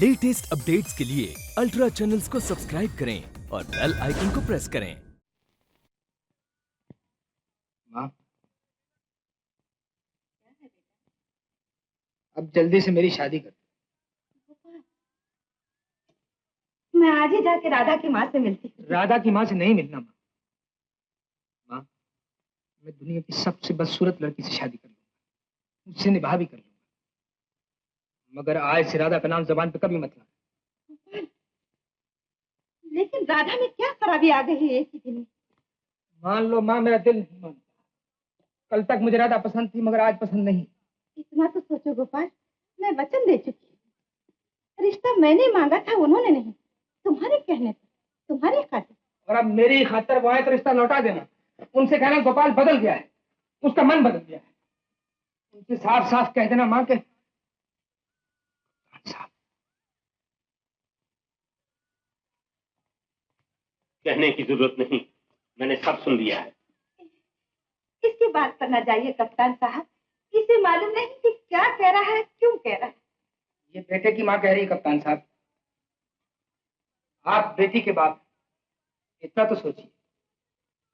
Latest updates के लिए ultra channels को सब्सक्राइब करें और बेल आइकन को प्रेस करें। माँ, अब जल्दी से मेरी शादी कर। मैं आज ही जाके राधा की माँ से मिलती हूँ। राधा की माँ से नहीं मिलना माँ। माँ, मैं दुनिया की सबसे बदसूरत लड़की से शादी कर लूंगा, मुझसे निभाह भी कर लूंगा, मगर आज से राधा का नाम जबान पे कभी मत लाना। लेकिन राधा में क्या खराबी आ गई है एक ही दिन में? मान लो माँ, मेरा दिल नहीं मानता। कल तक मुझे राधा पसंद थी, मगर आज पसंद नहीं। इतना तो सोचो गोपाल, मैं वचन दे चुकी हूँ। रिश्ता मैंने मांगा था, उन्होंने नहीं। तुम्हारे कहने पर, तुम्हारी खातिर। और अब मेरी खातिर वो आए तो रिश्ता लौटा देना। उनसे कहना गोपाल बदल गया है, उसका मन बदल गया है। उनसे साफ साफ कह देना माँ के। साफ कहने की जरूरत नहीं, मैंने सब सुन लिया है। इसकी बात पर न जाइए कप्तान साहब, इसे मालूम नहीं कि क्या कह रहा है, क्यों कह रहा है। ये बेटे की माँ कह रही है कप्तान साहब। आप बेटी के बाप, इतना तो सोचिए।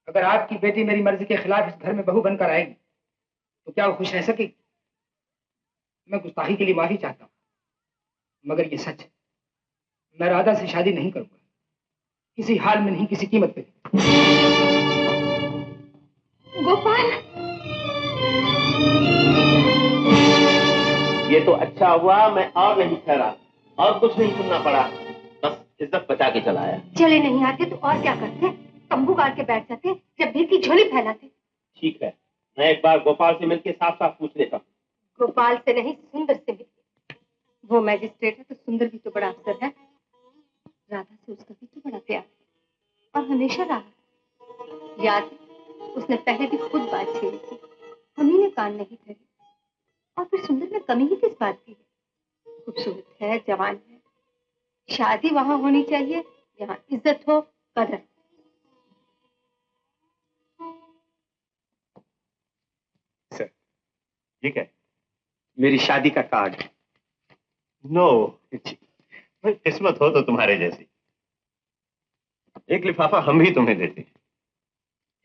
अगर आपकी बेटी मेरी मर्जी के खिलाफ इस घर में बहू बनकर आएगी तो क्या वो खुश रह सकेगी? मैं गुस्ताखी के लिए माफी चाहता हूँ, मगर ये सच है, मैं राधा से शादी नहीं करूंगा, किसी हाल में नहीं, किसी कीमत पे। गोपाल, ये तो अच्छा हुआ मैं और नहीं ठहरा, और कुछ नहीं सुनना पड़ा, बस इज्जत बचा के चला आया। चले नहीं आते तो और क्या करते? तंबू गाड़ के बैठ जाते, जब भी की झोली फैलाते। ठीक है, मैं एक बार गोपाल से मिलकर साफ साफ पूछ लेता हूँ। गोपाल से नहीं, सुंदर से मिलिए। वो मैजिस्ट्रेट है तो सुंदर भी तो बड़ा अफसर है। राधा से उसका भी तो बड़ा प्यार है, और हमेशा रहा। याद है, उसने पहले भी खुद बात छेड़ी थी, हम ही ने कान नहीं धरे। और फिर सुंदर में कमी ही किस बात की है? खूबसूरत है, जवान है। शादी वहां होनी चाहिए जहाँ इज्जत हो, कदर। सर, ये क्या है? मेरी शादी का कार्ड। नो, किस्मत हो तो तुम्हारे जैसी। एक लिफाफा हम भी तुम्हें देते।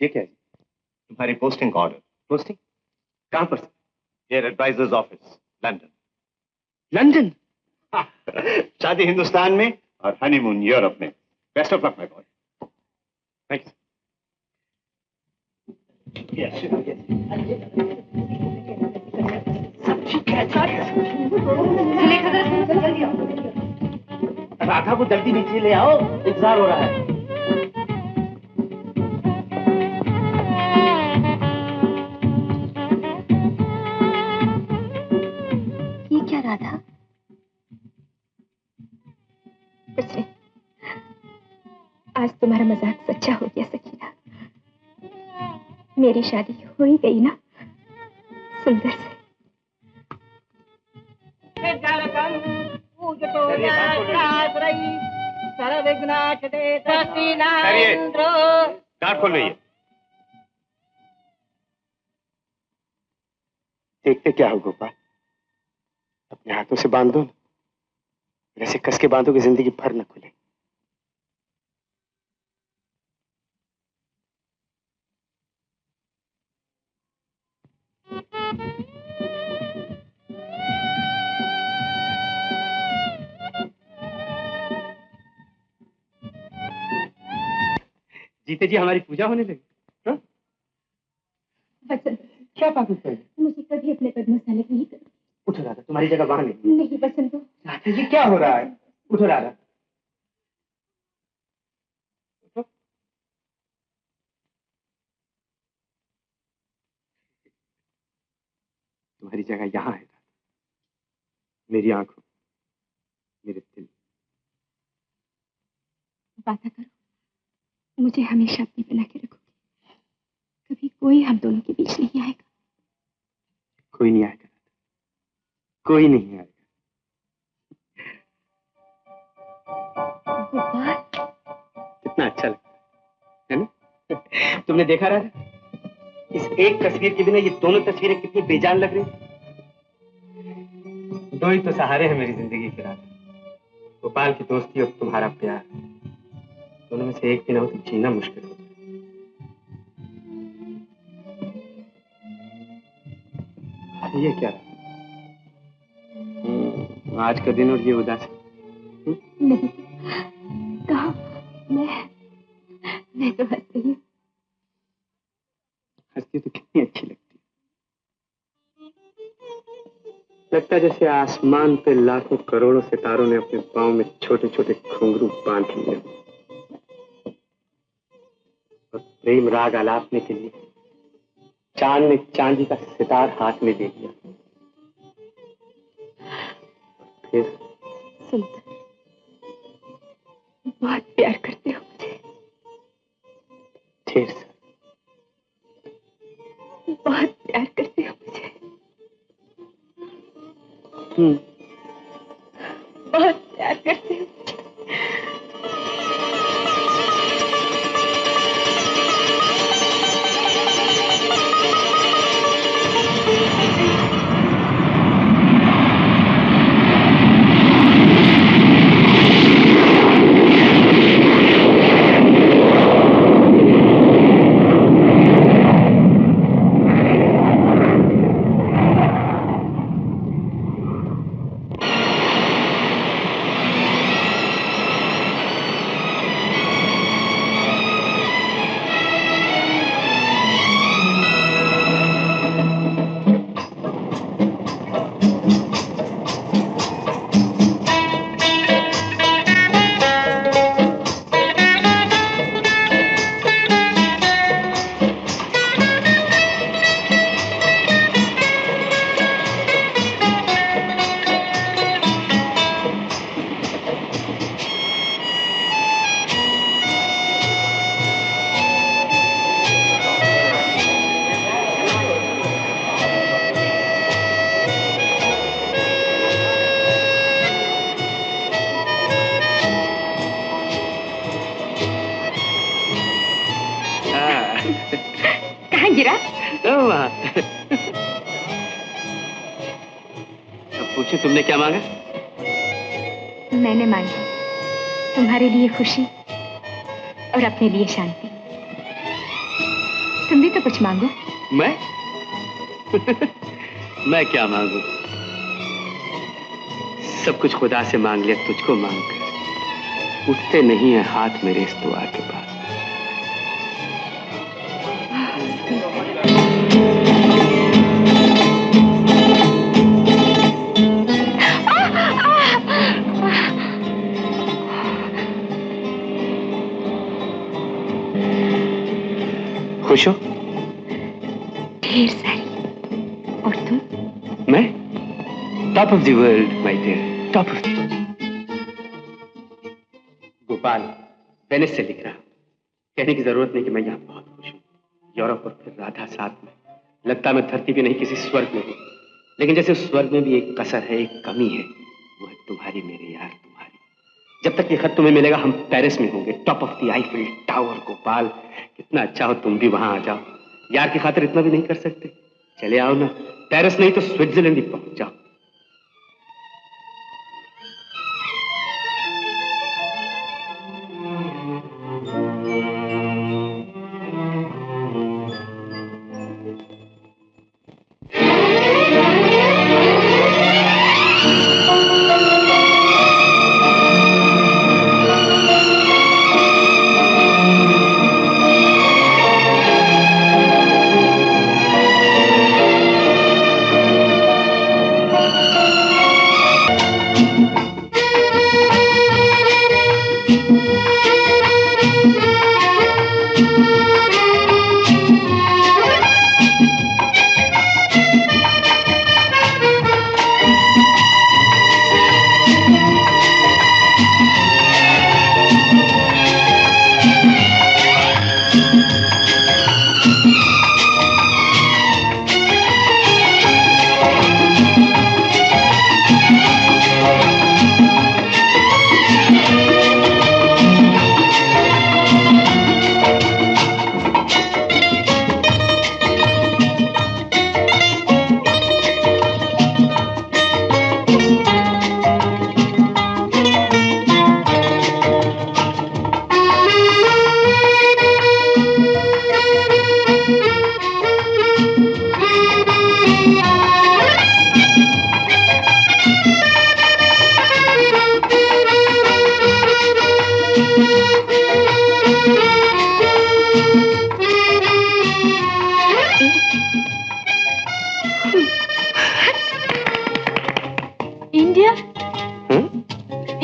ये क्या है? तुम्हारी पोस्टिंग का ऑर्डर। पोस्टिंग कहां पर? Air advisers office, London. London? शादी हिंदुस्तान में और हनीमून यूरोप में। Best of luck my boy. Thank you. Radha को जल्दी नीचे ले आओ, इंतजार हो रहा है। ये क्या राधा? कुछ नहीं, आज तुम्हारा मजाक सच्चा हो गया सकीना। मेरी शादी हो ही गई ना सुंदर से। गार्ड खोल रही है। देखते क्या हो गोपाल, अपने हाथों से बांध दो, वैसे कस के बांधो कि जिंदगी भर न खुले। जीते जी हमारी पूजा होने लगी। हाँ? वचन, क्या बात है? मुझे कभी अपने कदमों से अलग नहीं करो। उठो राधा, तुम्हारी जगह वहां नहीं। नहीं वचन दो। राधा जी क्या हो रहा है? उठो राधा। उठो। तुम्हारी जगह यहाँ है, मेरी आंखों, मेरे दिल। वादा करो, मुझे हमेशा अपनी बना के रखोगे। कभी कोई हम दोनों के बीच नहीं आएगा। कोई नहीं आएगा, कोई नहीं आएगा। गोपाल, कितना अच्छा लगता है ना? तुमने देखा राधा, इस एक तस्वीर के बिना ये दोनों तस्वीरें कितनी बेजान लग रही। दो ही तो सहारे हैं मेरी जिंदगी के राधा, गोपाल की दोस्ती और तुम्हारा प्यार, दोनों में से एक भी ना हो तो जीना मुश्किल हो जाए। ये क्या रहा? आज का दिन और ये उदासी। नहीं कहा, मैं तो हंस रही हूँ। हंसती तो कितनी अच्छी लगती है। लगता है जैसे आसमान पे लाखों करोड़ों सितारों ने अपने पाँव में छोटे छोटे घुंघरू बांध लिए और प्रेम राग आलापने के लिए चांद ने चांदी का सितार हाथ में ले लिया। फिर सुंदर, बहुत प्यार करते हो मुझे। ढेर सा। बहुत प्यार करते हो मुझे। बहुत प्यार करते हो। कहाँ गिरा? अब पूछो तुमने क्या मांगा? मैंने मांगी तुम्हारे लिए खुशी और अपने लिए शांति। तुम भी तो कुछ मांगो। मैं? मैं क्या मांगू? सब कुछ खुदा से मांग लिया, तुझको मांग कर उठते नहीं है हाथ मेरे इस दुआ के बाद। खुश हो? ढेर सारी। और तुम? मैं? Top of the world my dear, top of. Gopal Venice से लिख रहा हूं। कहने की जरूरत नहीं कि मैं यहाँ बहुत खुश हूँ। यूरोप और फिर राधा साथ में। लगता मैं धरती पे नहीं किसी स्वर्ग में हूँ। लेकिन जैसे उस स्वर्ग में भी एक कसर है, एक कमी है, वो है तुम्हारी मेरे यार, तुम्हारी। जब तक ये खत तुम्हें मिलेगा हम पेरिस में होंगे, top of the Eiffel tower. Gopal कितना अच्छा हो तुम भी वहां आ जाओ। यार की खातिर इतना भी नहीं कर सकते? चले आओ ना, पेरिस नहीं तो स्विट्जरलैंड ही पहुंच जाओ।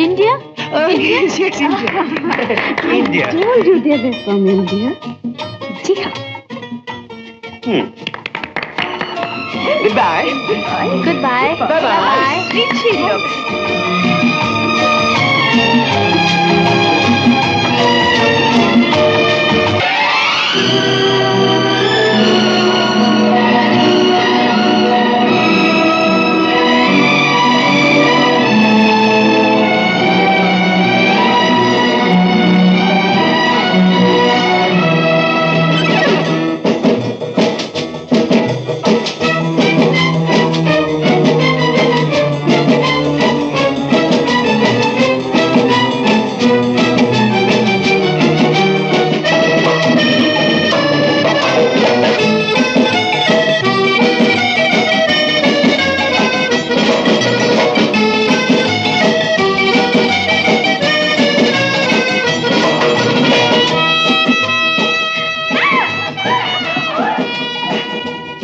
India? Yes, yes, India. India. Told you they were from India. जी हाँ. Goodbye. Goodbye. Bye-bye.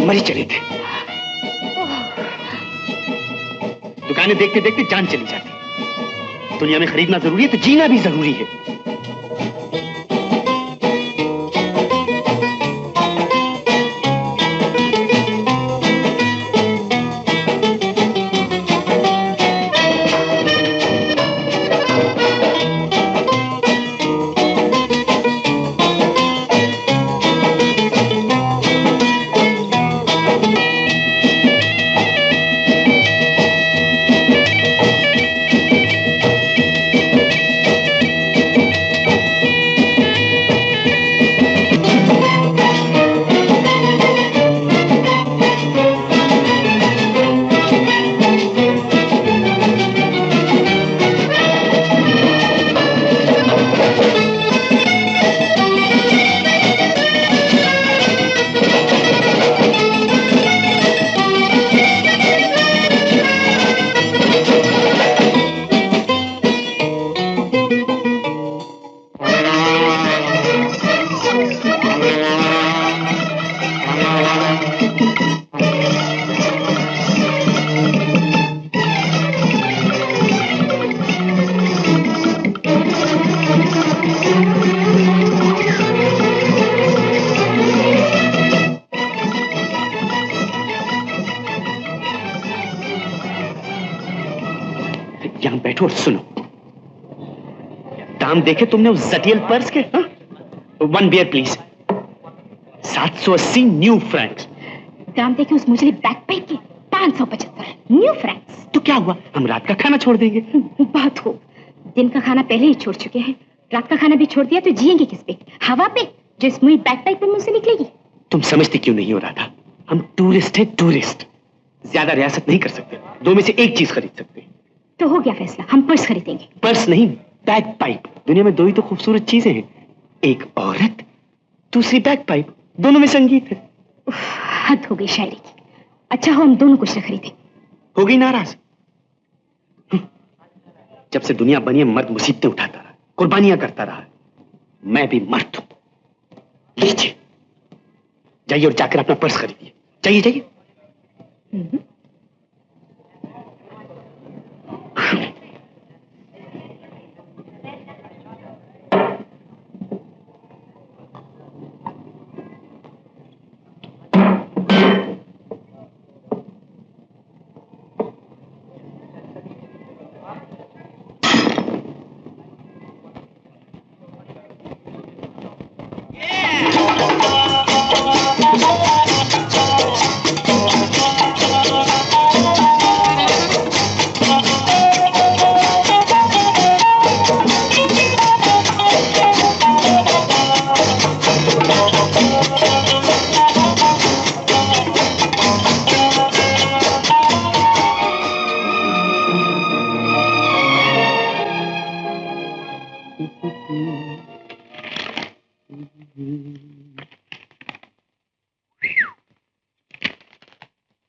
मरी चले थे। दुकानें देखते देखते जान चली जाती। दुनिया में खरीदना जरूरी है तो जीना भी जरूरी है। यहां बैठो और सुनो। दाम देखे तुमने उस जटिल पर्स के? हाँ? 1 बियर प्लीज। 780 new Franks. दाम देखे उस मुझे बैकपैक के 575 न्यू फ्रैंक्स। तो क्या हुआ, हम रात का खाना छोड़ देंगे। बात हो, दिन का खाना पहले ही छोड़ चुके हैं, रात का खाना भी छोड़ दिया तो जिएंगे किस पे? हवा पे जो इस मुई बैकपैक पे मुंह से निकलेगी। तुम समझती क्यों नहीं हो राधा? हम टूरिस्ट है, टूरिस्ट। ज्यादा रियासत नहीं कर सकते, दो में से एक चीज खरीद सकते हैं। तो हो गया फैसला, हम पर्स खरीदेंगे। पर्स नहीं, बैक पाइप। दुनिया में दो ही तो खूबसूरत चीजें हैं, एक औरत, दूसरी बैक पाइप। दोनों में संगीत है। हद हो गई शायरी की। अच्छा हो हम दोनों कुछ न खरीदे। हो गई नाराज? जब से दुनिया बनी है मर्द मुसीबतें उठाता रहा, कुर्बानियां करता रहा। मैं भी मर्द हूं। लीजिए, जाइए और जाकर अपना पर्स खरीदिए। जाइए जाइए।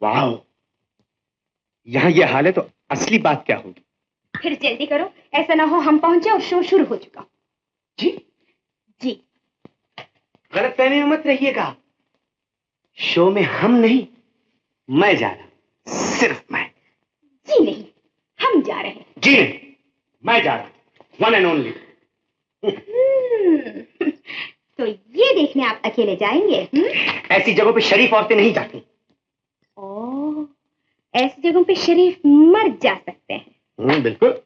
वाह, यहां ये हाल है तो असली बात क्या होगी? फिर जल्दी करो, ऐसा ना हो हम पहुंचे और शो शुरू हो चुका। जी जी। गलत फहमी में मत रहिएगा। शो में हम नहीं, मैं जा रहा, सिर्फ मैं। जी नहीं, हम जा रहे नहीं। जी नहीं, मैं जा रहा हूं, वन एंड ओनली। तो ये देखने आप अकेले जाएंगे? ऐसी जगहों पे शरीफ औरतें नहीं जाती। ओह, ऐसी जगहों पे शरीफ मर्द जा सकते हैं। बिल्कुल,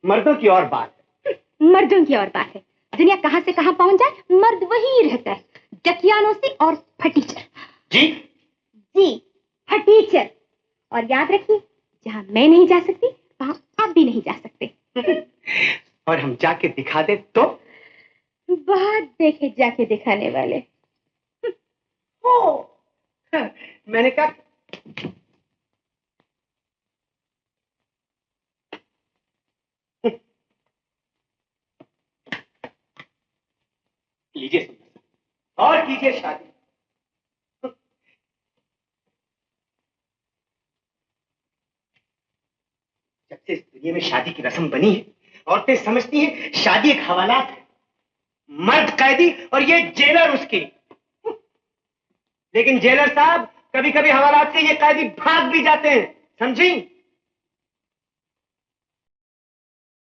मर्दों की और बात है। मर्दों की और बात है। दुनिया कहां से कहां पहुंच जाए, मर्द वही रहता है, डकियानों से और फटीचर। जी जी, फटीचर। और याद रखिए, जहां मैं नहीं जा सकती वहां आप भी नहीं जा सकते। और हम जाके दिखा दे तो? बहुत देखे जाके दिखाने वाले। ओ, मैंने कहा लीजिए सुंदर, और कीजिए शादी। जब से इस दुनिया में शादी की रस्म बनी है, औरतें समझती हैं शादी एक हवालात है, मर्द कैदी और ये जेलर उसकी। लेकिन जेलर साहब, कभी कभी हवालात से ये कैदी भाग भी जाते हैं, समझी?